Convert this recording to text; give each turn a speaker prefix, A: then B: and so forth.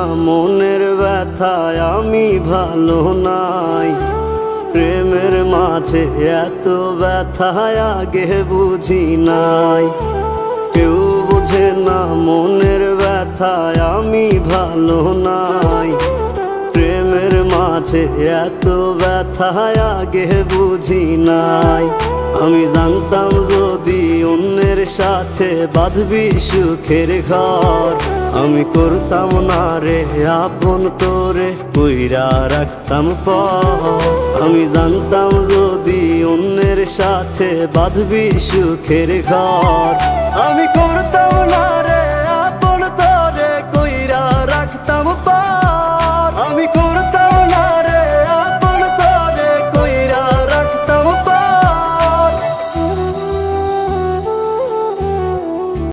A: না মনের ব্যথায় আমি ভালো নাই। প্রেমের মাঝে এত ব্যথায় আগে বুঝি নাই। কেউ বোঝে না মনের ব্যথায় আমি ভালো নাই। প্রেমের মাঝে এত ব্যথায় আগে বুঝি নাই। আমি জানতাম যদি অন্যের সাথে বাঁধবি সুখের ঘর, আমি করতাম না রে আপন তোরে কইরা রাখতাম পর। আমি জানতাম যদি অন্যের সাথে বাঁধবি সুখের ঘর, আমি